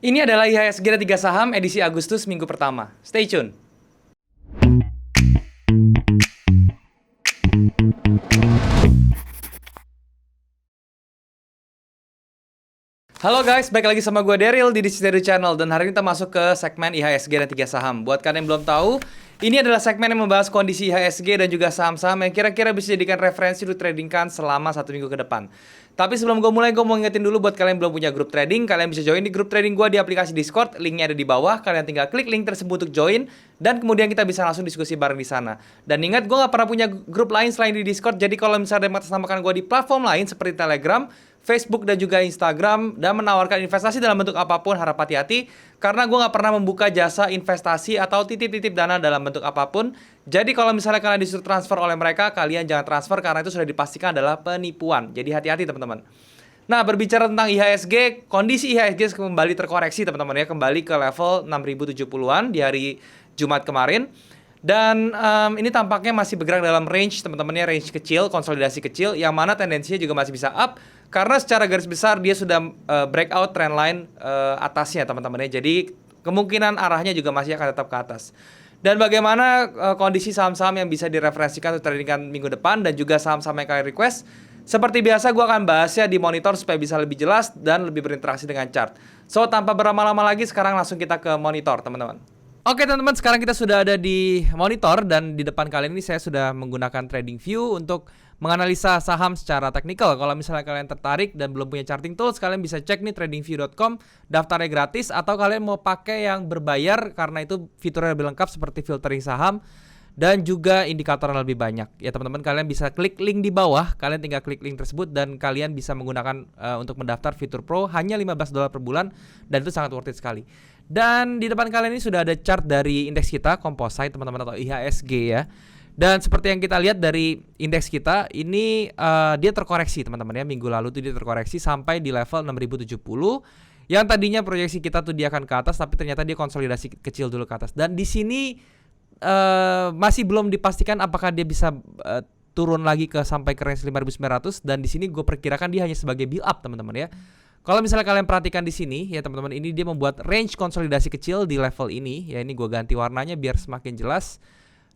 Ini adalah IHSG dan 3 saham edisi Agustus minggu pertama. Stay tune. Halo guys, balik lagi sama gue Daryl di Dictionary Channel. Dan hari ini kita masuk ke segmen IHSG dan 3 saham. Buat kalian yang belum tahu, ini adalah segmen yang membahas kondisi IHSG dan juga saham-saham yang kira-kira bisa dijadikan referensi untuk tradingkan selama 1 minggu ke depan. Tapi sebelum gue mulai, gue mau ngingetin dulu buat kalian yang belum punya grup trading, kalian bisa join di grup trading gue di aplikasi Discord. Linknya ada di bawah, kalian tinggal klik link tersebut untuk join. Dan kemudian kita bisa langsung diskusi bareng di sana. Dan ingat, gue gak pernah punya grup lain selain di Discord. Jadi kalau misalnya ada yang mengatasnamakan gue di platform lain seperti Telegram, Facebook dan juga Instagram dan menawarkan investasi dalam bentuk apapun, harap hati-hati karena gue nggak pernah membuka jasa investasi atau titip-titip dana dalam bentuk apapun. Jadi kalau misalnya kalian disuruh transfer oleh mereka, kalian jangan transfer karena itu sudah dipastikan adalah penipuan. Jadi hati-hati teman-teman. Nah, berbicara tentang IHSG, kondisi IHSG kembali terkoreksi teman-teman ya, kembali ke level 6070-an di hari Jumat kemarin. Dan ini tampaknya masih bergerak dalam range teman-temannya, range kecil, konsolidasi kecil, yang mana tendensinya juga masih bisa up karena secara garis besar dia sudah breakout trendline atasnya teman-teman ya. Jadi kemungkinan arahnya juga masih akan tetap ke atas. Dan bagaimana kondisi saham-saham yang bisa direferensikan untuk tradingkan minggu depan dan juga saham-saham yang kalian request. Seperti biasa gue akan bahasnya di monitor supaya bisa lebih jelas dan lebih berinteraksi dengan chart. So tanpa berlama-lama lagi, sekarang langsung kita ke monitor teman-teman. Oke teman-teman, sekarang kita sudah ada di monitor dan di depan kalian ini saya sudah menggunakan trading view untuk menganalisa saham secara teknikal. Kalau misalnya kalian tertarik dan belum punya charting tools, kalian bisa cek nih tradingview.com, daftarnya gratis, atau kalian mau pakai yang berbayar karena itu fiturnya lebih lengkap seperti filtering saham dan juga indikator yang lebih banyak. Ya teman-teman, kalian bisa klik link di bawah, kalian tinggal klik link tersebut dan kalian bisa menggunakan untuk mendaftar fitur pro hanya $15 per bulan dan itu sangat worth it sekali. Dan di depan kalian ini sudah ada chart dari indeks kita, composite teman-teman atau IHSG ya. Dan seperti yang kita lihat dari indeks kita, ini dia terkoreksi teman-teman ya. Minggu lalu tuh dia terkoreksi sampai di level 6070. Yang tadinya proyeksi kita tuh dia akan ke atas, tapi ternyata dia konsolidasi kecil dulu ke atas. Dan di sini masih belum dipastikan apakah dia bisa turun lagi ke sampai ke range 5900. Dan di sini gue perkirakan dia hanya sebagai build up teman-teman ya. Kalau misalnya kalian perhatikan di sini ya teman-teman, ini dia membuat range konsolidasi kecil di level ini ya. Ini gue ganti warnanya biar semakin jelas.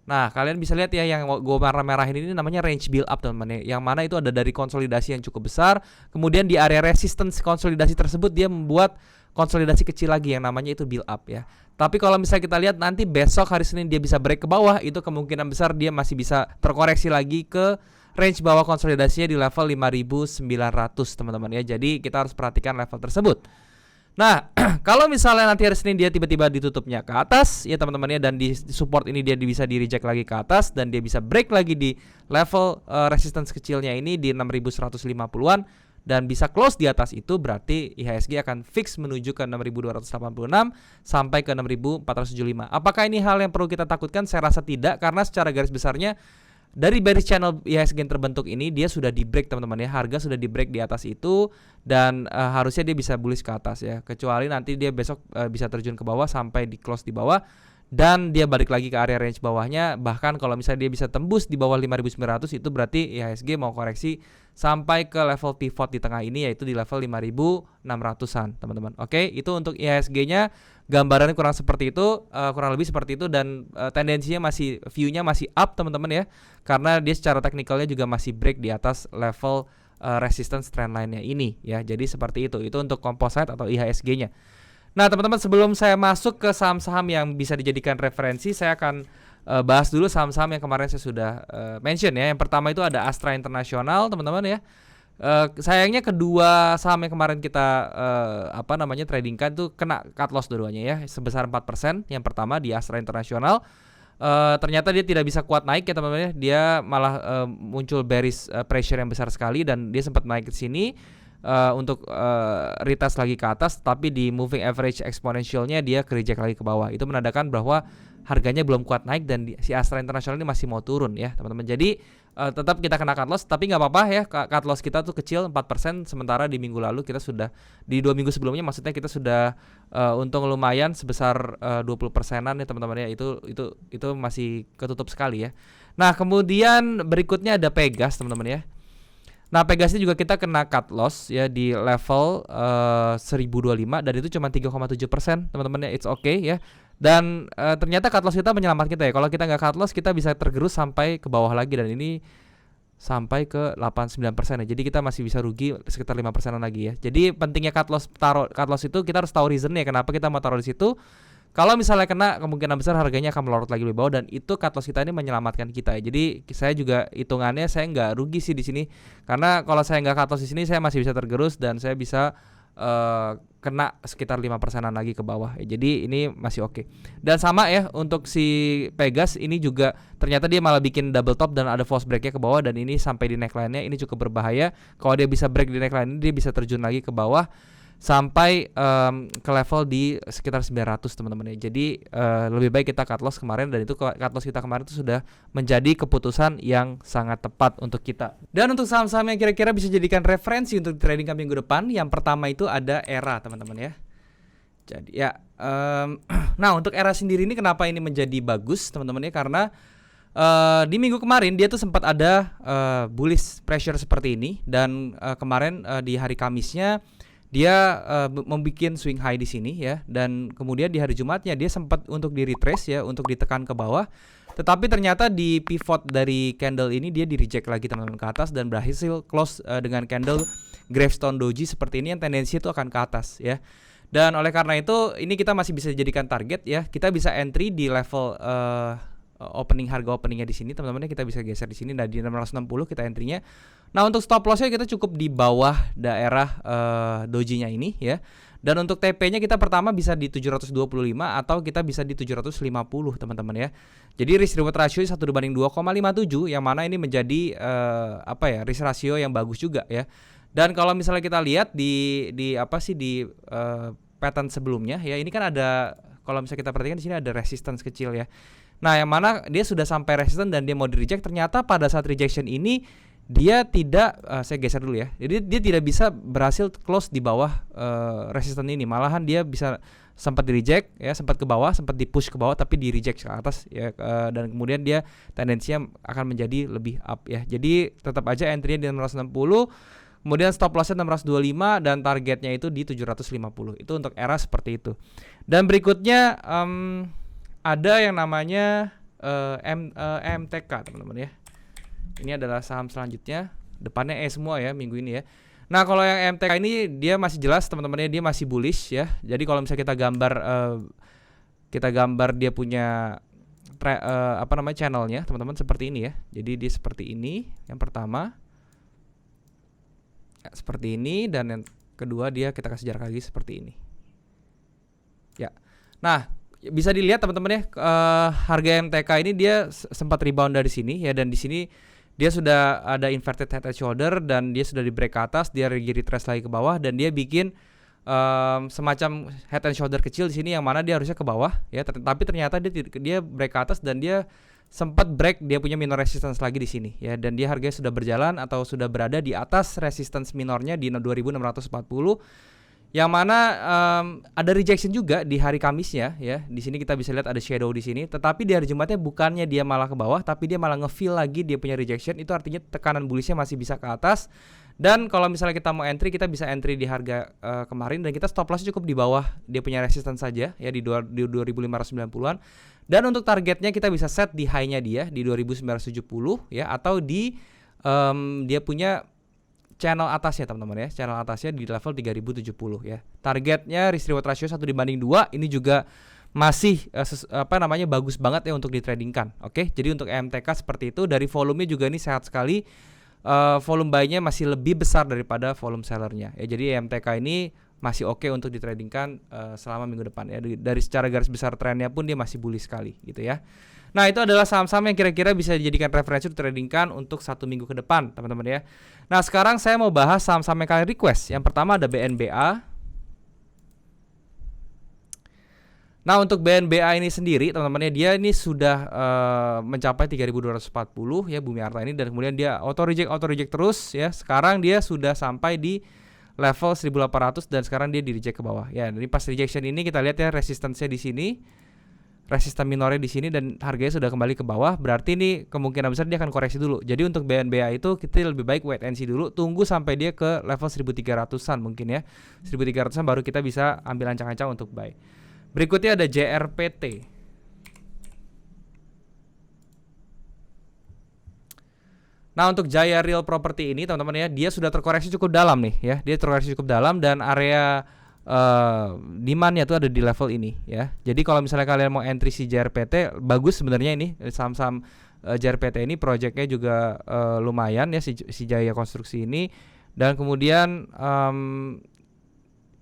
Nah, kalian bisa lihat ya yang gue merah-merahin ini namanya range build up teman-teman ya. Yang mana itu ada dari konsolidasi yang cukup besar. Kemudian di area resistance konsolidasi tersebut dia membuat konsolidasi kecil lagi yang namanya itu build up ya. Tapi kalau misalnya kita lihat nanti besok hari Senin dia bisa break ke bawah, itu kemungkinan besar dia masih bisa terkoreksi lagi ke range bawah konsolidasinya di level 5900 teman-teman ya. Jadi kita harus perhatikan level tersebut. Nah, kalau misalnya nanti hari Senin dia tiba-tiba ditutupnya ke atas ya teman-teman ya, dan di support ini dia bisa di reject lagi ke atas dan dia bisa break lagi di level resistance kecilnya ini di 6150-an dan bisa close di atas itu, berarti IHSG akan fix menuju ke 6286 sampai ke 6475. Apakah ini hal yang perlu kita takutkan? Saya rasa tidak, karena secara garis besarnya dari bearish channel IHSG yang terbentuk ini dia sudah di break teman-teman ya. Harga sudah di break di atas itu dan harusnya dia bisa bullish ke atas ya. Kecuali nanti dia besok bisa terjun ke bawah sampai di close di bawah dan dia balik lagi ke area range bawahnya. Bahkan kalau misalnya dia bisa tembus di bawah 5900, itu berarti IHSG mau koreksi sampai ke level pivot di tengah ini, yaitu di level 5600-an teman-teman. Oke, itu untuk IHSG-nya. Gambarannya kurang seperti itu, kurang lebih seperti itu, dan tendensinya masih, view-nya masih up teman-teman ya, karena dia secara teknikalnya juga masih break di atas level resistance trendline-nya ini ya. Jadi seperti itu untuk composite atau IHSG-nya. Nah teman-teman, sebelum saya masuk ke saham-saham yang bisa dijadikan referensi, saya akan bahas dulu saham-saham yang kemarin saya sudah mention ya. Yang pertama itu ada Astra International teman-teman ya. Sayangnya kedua saham yang kemarin kita tradingkan tuh kena cut loss dua-duanya ya, sebesar 4%. Yang pertama di Astra International, ternyata dia tidak bisa kuat naik ya teman-teman ya. Dia malah muncul bearish pressure yang besar sekali dan dia sempat naik ke sini untuk retest lagi ke atas, tapi di moving average exponentialnya dia reject lagi ke bawah. Itu menandakan bahwa harganya belum kuat naik dan si Astra International ini masih mau turun ya teman-teman. Jadi tetap kita kena cut loss, tapi nggak apa-apa ya, cut loss kita tuh kecil 4%, sementara di minggu lalu kita sudah, di 2 minggu sebelumnya maksudnya, kita sudah untung lumayan sebesar 20%-an ya teman-teman ya. Itu masih ketutup sekali ya. Nah kemudian berikutnya ada Pegas teman-teman ya. Nah, Pegas ini juga kita kena cut loss ya di level 1025 dan itu cuma 3,7%, teman-teman ya. It's okay ya. Dan ternyata cut loss kita menyelamatkan kita ya. Kalau kita nggak cut loss, kita bisa tergerus sampai ke bawah lagi, dan ini sampai ke 89% ya. Jadi kita masih bisa rugi sekitar 5%-an lagi ya. Jadi pentingnya cut loss itu kita harus tahu reasonnya kenapa kita mau taruh di situ. Kalau misalnya kena, kemungkinan besar harganya akan melorot lagi lebih bawah, dan itu cut loss kita ini menyelamatkan kita ya. Jadi saya juga hitungannya saya nggak rugi sih di sini, karena kalau saya nggak cut loss di sini saya masih bisa tergerus dan saya bisa kena sekitar 5%-an lagi ke bawah ya. Jadi ini masih oke. Dan sama ya untuk si Pegas ini juga ternyata dia malah bikin double top dan ada false break-nya ke bawah, dan ini sampai di neckline-nya ini cukup berbahaya. Kalau dia bisa break di neckline ini, dia bisa terjun lagi ke bawah sampai ke level di sekitar 900, teman-teman ya. Jadi lebih baik kita cut loss kemarin, dan itu cut loss kita kemarin itu sudah menjadi keputusan yang sangat tepat untuk kita. Dan untuk saham-saham yang kira-kira bisa jadikan referensi untuk trading kami minggu depan, yang pertama itu ada Era, teman-teman ya. Jadi ya nah, untuk Era sendiri ini kenapa ini menjadi bagus, teman-teman ya, karena di minggu kemarin dia tuh sempat ada bullish pressure seperti ini, dan kemarin di hari Kamisnya dia membuat swing high di sini ya, dan kemudian di hari Jumatnya dia sempat untuk di retrace ya, untuk ditekan ke bawah, tetapi ternyata di pivot dari candle ini dia di reject lagi, teman-teman, ke atas, dan berhasil close dengan candle gravestone doji seperti ini yang tendensi itu akan ke atas ya. Dan oleh karena itu ini kita masih bisa dijadikan target ya. Kita bisa entry di level harga openingnya di sini, teman-teman, kita bisa geser di sini. Nah, di 660 kita entry-nya. Nah, untuk stop loss-nya kita cukup di bawah daerah doji-nya ini ya. Dan untuk TP-nya kita pertama bisa di 725 atau kita bisa di 750, teman-teman ya. Jadi risk reward ratio 1/2,57, yang mana ini menjadi risk ratio yang bagus juga ya. Dan kalau misalnya kita lihat di pattern sebelumnya ya, ini kan ada, kalau misalnya kita perhatikan di sini ada resistance kecil ya. Nah, yang mana dia sudah sampai resistance dan dia mau di reject, ternyata pada saat rejection ini dia tidak, saya geser dulu ya. Jadi dia tidak bisa berhasil close di bawah resistance ini. Malahan dia bisa sempat di reject ya, sempat ke bawah, sempat di push ke bawah, tapi di reject ke atas ya, dan kemudian dia tendensinya akan menjadi lebih up ya. Jadi tetap aja entry-nya di 660, kemudian stop loss-nya 625, dan targetnya itu di 750. Itu untuk Era seperti itu. Dan berikutnya ada yang namanya MTK, teman-teman ya. Ini adalah saham selanjutnya, depannya semua ya minggu ini ya. Nah, kalau yang MTK ini dia masih jelas, teman-teman ya, dia masih bullish ya. Jadi kalau misalnya kita gambar dia punya channelnya, teman-teman, seperti ini ya. Jadi dia seperti ini yang pertama, ya, seperti ini, dan yang kedua dia kita kasih jarak lagi seperti ini ya. Nah, bisa dilihat, teman-teman ya, harga MTK ini dia sempat rebound dari sini ya, dan di sini dia sudah ada inverted head and shoulder, dan dia sudah di break ke atas, dia retrace lagi ke bawah, dan dia bikin semacam head and shoulder kecil di sini, yang mana dia harusnya ke bawah ya, tapi ternyata dia break ke atas, dan dia sempat break, dia punya minor resistance lagi di sini ya, dan dia harganya sudah berjalan atau sudah berada di atas resistance minornya di 2640, yang mana ada rejection juga di hari Kamisnya ya. Di sini kita bisa lihat ada shadow di sini, tetapi di hari Jumatnya bukannya dia malah ke bawah, tapi dia malah nge-fill lagi dia punya rejection. Itu artinya tekanan bullishnya masih bisa ke atas. Dan kalau misalnya kita mau entry, kita bisa entry di harga kemarin, dan kita stop loss cukup di bawah dia punya resistance saja ya, di 2590-an. Dan untuk targetnya kita bisa set di high-nya dia di 2970 ya, atau di dia punya channel atasnya, teman-teman ya. Channel atasnya di level 3070 ya. Targetnya risk reward ratio 1/2. Ini juga masih bagus banget ya untuk ditradingkan. Oke. Jadi untuk MTK seperti itu. Dari volumenya juga ini sehat sekali. Volume buy-nya masih lebih besar daripada volume sellernya ya. Jadi MTK ini masih oke untuk ditradingkan selama minggu depan ya. Dari secara garis besar trennya pun dia masih bullish sekali gitu ya. Nah, itu adalah saham-saham yang kira-kira bisa dijadikan referensi untuk tradingkan untuk 1 minggu ke depan, teman-teman ya. Nah, sekarang saya mau bahas saham-saham yang kalian request. Yang pertama ada BNBA. Nah, untuk BNBA ini sendiri, teman-teman ya, dia ini sudah mencapai 3240 ya, Bumi Arta ini, dan kemudian dia auto reject terus ya. Sekarang dia sudah sampai di level 1800, dan sekarang dia di reject ke bawah. Ya, dari pas rejection ini kita lihat ya, resistance-nya di sini resisten minornya di sini dan harganya sudah kembali ke bawah, berarti ini kemungkinan besar dia akan koreksi dulu. Jadi untuk BNBA itu kita lebih baik wait and see dulu, tunggu sampai dia ke level 1300-an mungkin ya. 1300-an baru kita bisa ambil ancang-ancang untuk buy. Berikutnya ada JRPT. Nah, untuk Jaya Real Property ini teman-teman ya, dia sudah terkoreksi cukup dalam nih ya. Dia terkoreksi cukup dalam dan area demandnya tuh ada di level ini ya. Jadi kalau misalnya kalian mau entry si JRPT, bagus sebenarnya ini saham-saham JRPT ini projectnya juga lumayan ya si Jaya Konstruksi ini. Dan kemudian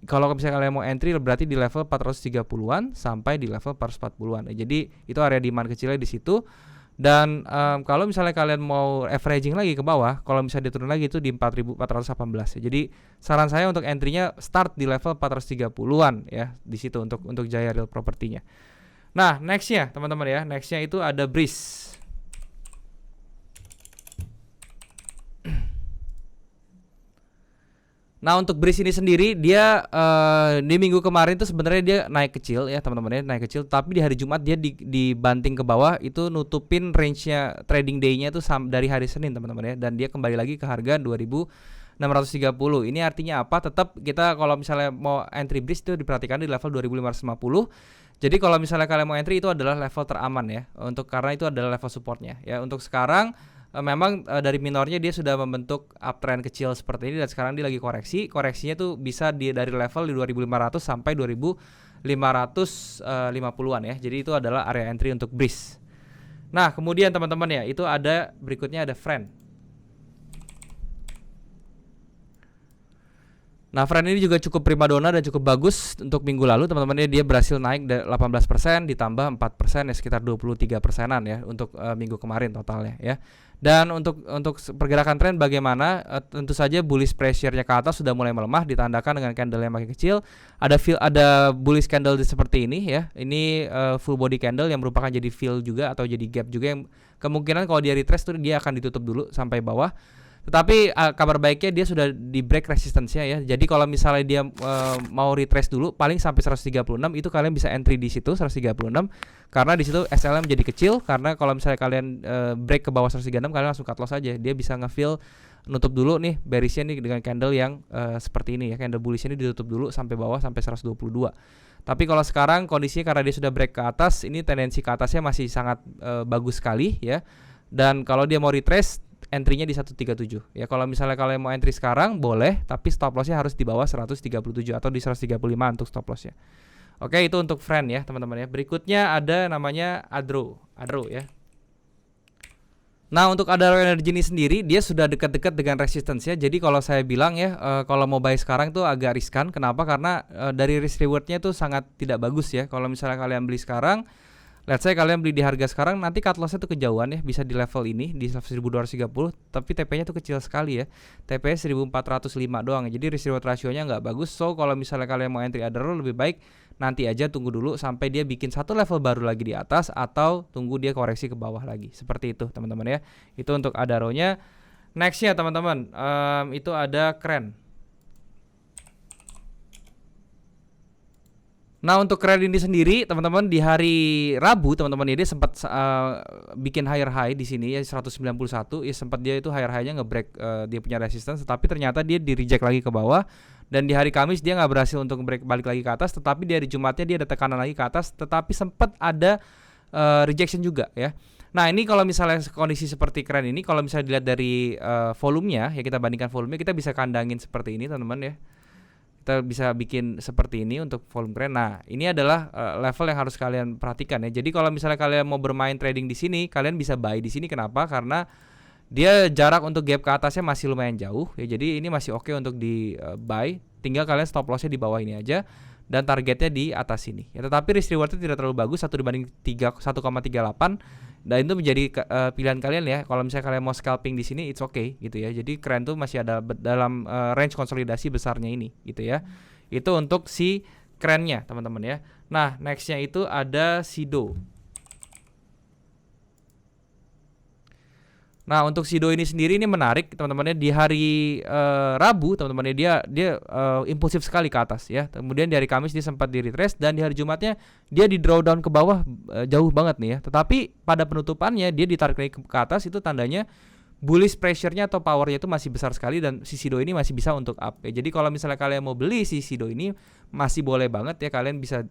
kalau misalnya kalian mau entry berarti di level 430-an sampai di level 440-an. Jadi itu area demand kecilnya di situ. Dan kalau misalnya kalian mau averaging lagi ke bawah, kalau misalnya diturun lagi itu di 4.418 ya. Jadi saran saya untuk entry-nya start di level 430-an ya di situ untuk Jaya Real Property-nya. Nah, next-nya teman-teman ya, next-nya itu ada Breeze. Nah, untuk Breeze ini sendiri dia di minggu kemarin tuh sebenarnya dia naik kecil ya teman-teman ya, naik kecil, tapi di hari Jumat dia dibanting ke bawah, itu nutupin range-nya trading day-nya itu dari hari Senin teman-teman ya, dan dia kembali lagi ke harga 2.630. Ini artinya apa? Tetap kita kalau misalnya mau entry Breeze itu diperhatikan di level 2.550. Jadi kalau misalnya kalian mau entry itu adalah level teraman ya, karena itu adalah level supportnya ya. Untuk sekarang memang dari minornya dia sudah membentuk uptrend kecil seperti ini dan sekarang dia lagi koreksinya tuh bisa dari level di 2500 sampai 2550-an ya. Jadi itu adalah area entry untuk Breeze. Nah, kemudian teman-teman ya, itu ada berikutnya ada Friend. Nah, Friend ini juga cukup primadona dan cukup bagus untuk minggu lalu teman-teman ya, dia berhasil naik 18% ditambah 4% ya, sekitar 23%-an ya untuk minggu kemarin totalnya ya. Dan untuk pergerakan tren bagaimana? Tentu saja bullish pressure-nya ke atas sudah mulai melemah, ditandakan dengan candle yang makin kecil. Ada bullish candle seperti ini ya. Ini full body candle yang merupakan jadi fill juga atau jadi gap juga yang kemungkinan kalau dia retrace tuh dia akan ditutup dulu sampai bawah. Tetapi kabar baiknya dia sudah di break resistance-nya ya. Jadi kalau misalnya dia mau retrace dulu paling sampai 136, itu kalian bisa entry di situ 136 karena di situ SLM jadi kecil, karena kalau misalnya kalian break ke bawah 136 kalian langsung cut loss aja. Dia bisa nge-fill nutup dulu nih bearish-nya nih dengan candle yang seperti ini ya. Candle bullish ini ditutup dulu sampai bawah sampai 122. Tapi kalau sekarang kondisinya karena dia sudah break ke atas, ini tendensi ke atasnya masih sangat bagus sekali ya. Dan kalau dia mau retrace entry-nya di 137 ya. Kalau misalnya kalian mau entry sekarang boleh, tapi stop loss-nya harus di bawah 137 atau di 135 untuk stop loss-nya. Oke, itu untuk Friend ya teman-teman ya. Berikutnya ada namanya Adro ya. Nah, untuk Adaro Energy ini sendiri dia sudah dekat-dekat dengan resistance-nya. Jadi kalau saya bilang ya, kalau mau buy sekarang tuh agak riskan. Kenapa? Karena dari risk reward-nya tuh sangat tidak bagus ya. Kalau misalnya kalian beli sekarang, let's say kalian beli di harga sekarang, nanti cut loss-nya tuh kejauhan ya, bisa di level ini di 1230, tapi TP-nya tuh kecil sekali ya. TP-nya 1405 doang. Jadi risk reward ratio-nya nggak bagus. So kalau misalnya kalian mau entry Adaro, lebih baik nanti aja tunggu dulu sampai dia bikin satu level baru lagi di atas atau tunggu dia koreksi ke bawah lagi. Seperti itu teman-teman ya. Itu untuk Adaro-nya. Next-nya teman-teman, itu ada Kren. Nah, untuk Kren ini sendiri teman-teman di hari Rabu teman-teman dia sempat bikin higher high di sini ya 191 ya, sempat dia itu higher high-nya nge-break dia punya resistance, tetapi ternyata dia di reject lagi ke bawah, dan di hari Kamis dia nggak berhasil untuk break balik lagi ke atas, tetapi di hari Jumatnya dia ada tekanan lagi ke atas, tetapi sempat ada rejection juga ya. Nah, ini kalau misalnya kondisi seperti Kren ini, kalau misalnya dilihat dari volumenya ya, kita bandingkan volumenya, kita bisa kandangin seperti ini teman-teman ya. Kita bisa bikin seperti ini untuk volume Kren. Nah, ini adalah level yang harus kalian perhatikan ya. Jadi kalau misalnya kalian mau bermain trading di sini, kalian bisa buy di sini. Kenapa? Karena dia jarak untuk gap ke atasnya masih lumayan jauh ya. Jadi ini masih oke untuk di buy. Tinggal kalian stop loss-nya di bawah ini aja dan targetnya di atas sini. Ya, tetapi risk reward-nya tidak terlalu bagus, 1/1,38. Dan itu menjadi pilihan kalian ya. Kalau misalnya kalian mau scalping di sini, it's okay gitu ya. Jadi Kren tuh masih ada dalam range konsolidasi besarnya ini gitu ya. Itu untuk si Krennya teman-teman ya. Nah, nextnya itu ada Sido. Nah, untuk Sido ini sendiri ini menarik teman-temannya. Di hari Rabu teman-temannya dia impulsif sekali ke atas ya. Kemudian di hari Kamis dia sempat di retrace, dan di hari Jumatnya dia di drawdown ke bawah jauh banget nih ya. Tetapi pada penutupannya dia ditarik lagi ke atas, itu tandanya bullish pressure-nya atau power-nya itu masih besar sekali, dan si Sido ini masih bisa untuk up ya. Jadi kalau misalnya kalian mau beli si Sido ini masih boleh banget ya, kalian bisa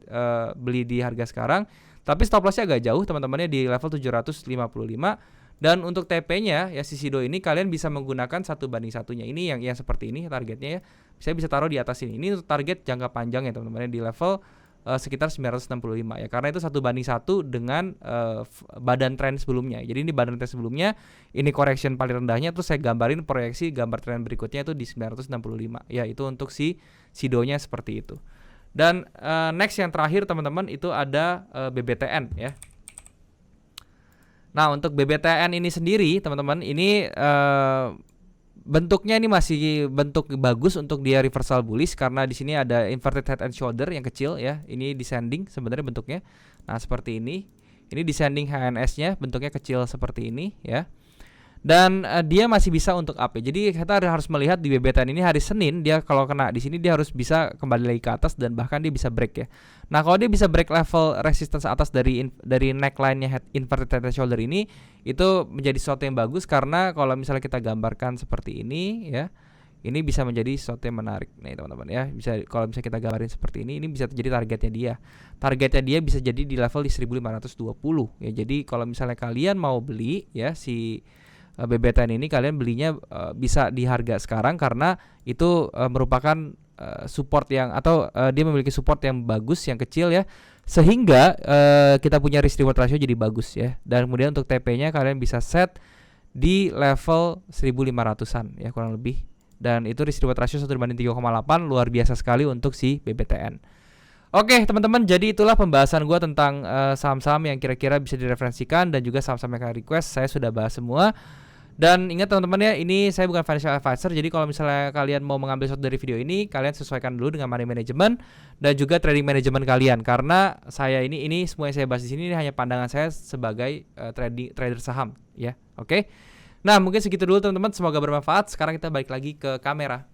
beli di harga sekarang. Tapi stop loss-nya agak jauh teman-temannya di level 755. Dan untuk TP-nya ya si Sido ini kalian bisa menggunakan 1:1-nya. Ini yang seperti ini targetnya ya. Saya bisa taruh di atas ini. Ini untuk target jangka panjang ya teman-teman, di level sekitar 965 ya. Karena itu 1:1 dengan badan tren sebelumnya. Jadi ini badan tren sebelumnya, ini correction paling rendahnya, terus saya gambarin proyeksi gambar tren berikutnya itu di 965. Ya, itu untuk si Sidonya seperti itu. Dan next yang terakhir teman-teman itu ada BBTN ya. Nah, untuk BBTN ini sendiri teman-teman, ini bentuknya ini masih bentuk bagus untuk dia reversal bullish, karena di sini ada inverted head and shoulder yang kecil ya. Ini descending sebenarnya bentuknya. Nah, seperti ini. Ini descending HNS-nya bentuknya kecil seperti ini ya. Dan dia masih bisa untuk up ya. Jadi kita harus melihat di BBTN ini hari Senin, dia kalau kena di sini dia harus bisa kembali lagi ke atas, dan bahkan dia bisa break ya. Nah, kalau dia bisa break level resistance atas dari neckline-nya inverted head and shoulder ini, itu menjadi sesuatu yang bagus, karena kalau misalnya kita gambarkan seperti ini ya, ini bisa menjadi sesuatu yang menarik nih teman-teman ya. Bisa kalau misalnya kita gambarin seperti ini bisa jadi targetnya dia. Targetnya dia bisa jadi di level di 1520 ya. Jadi kalau misalnya kalian mau beli ya si BBTN ini, kalian belinya bisa di harga sekarang, karena itu merupakan support yang atau dia memiliki support yang bagus, yang kecil ya, sehingga kita punya risk reward ratio jadi bagus ya. Dan kemudian untuk TP-nya kalian bisa set di level 1500-an ya kurang lebih, dan itu risk reward ratio 1:3,8, luar biasa sekali untuk si BBTN. Oke teman-teman, jadi itulah pembahasan gue tentang saham-saham yang kira-kira bisa direferensikan, dan juga saham-saham yang kalian request saya sudah bahas semua. Dan ingat teman-teman ya, ini saya bukan financial advisor, jadi kalau misalnya kalian mau mengambil sesuatu dari video ini, kalian sesuaikan dulu dengan money management dan juga trading management kalian, karena saya ini semua yang saya bahas di sini ini hanya pandangan saya sebagai trader saham ya. Oke. Nah, mungkin segitu dulu teman-teman, semoga bermanfaat. Sekarang kita balik lagi ke kamera.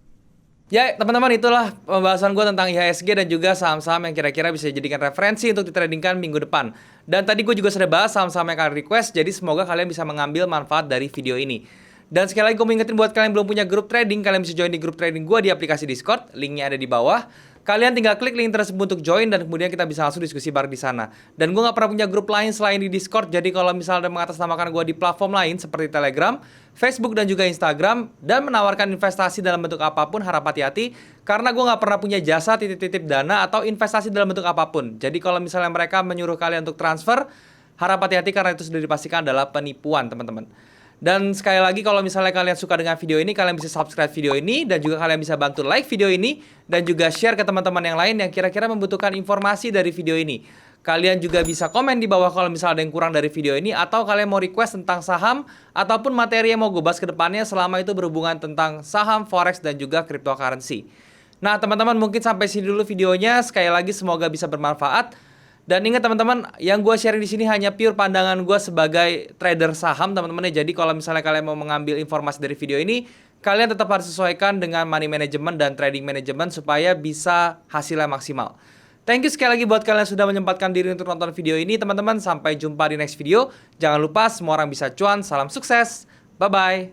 Ya teman-teman, itulah pembahasan gue tentang IHSG dan juga saham-saham yang kira-kira bisa dijadikan referensi untuk ditradingkan minggu depan. Dan tadi gue juga sudah bahas saham-saham yang kalian request, jadi semoga kalian bisa mengambil manfaat dari video ini. Dan sekali lagi gue mengingetin buat kalian yang belum punya grup trading, kalian bisa join di grup trading gue di aplikasi Discord, linknya ada di bawah. Kalian tinggal klik link tersebut untuk join, dan kemudian kita bisa langsung diskusi bareng di sana. Dan gue gak pernah punya grup lain selain di Discord, jadi kalau misalnya mengatasnamakan gue di platform lain seperti Telegram, Facebook, dan juga Instagram, dan menawarkan investasi dalam bentuk apapun, harap hati-hati, karena gue gak pernah punya jasa titip-titip dana atau investasi dalam bentuk apapun. Jadi kalau misalnya mereka menyuruh kalian untuk transfer, harap hati-hati, karena itu sudah dipastikan adalah penipuan teman-teman. Dan sekali lagi, kalau misalnya kalian suka dengan video ini, kalian bisa subscribe video ini, dan juga kalian bisa bantu like video ini, dan juga share ke teman-teman yang lain yang kira-kira membutuhkan informasi dari video ini. Kalian juga bisa komen di bawah kalau misalnya ada yang kurang dari video ini, atau kalian mau request tentang saham ataupun materi yang mau gue bahas ke depannya, selama itu berhubungan tentang saham, forex, dan juga cryptocurrency. Nah teman-teman, mungkin sampai sini dulu videonya. Sekali lagi semoga bisa bermanfaat. Dan ingat teman-teman, yang gue sharing di sini hanya pure pandangan gue sebagai trader saham teman-teman ya. Jadi kalau misalnya kalian mau mengambil informasi dari video ini, kalian tetap harus sesuaikan dengan money management dan trading management supaya bisa hasilnya maksimal. Thank you sekali lagi buat kalian yang sudah menyempatkan diri untuk nonton video ini teman-teman. Sampai jumpa di next video. Jangan lupa semua orang bisa cuan. Salam sukses. Bye-bye.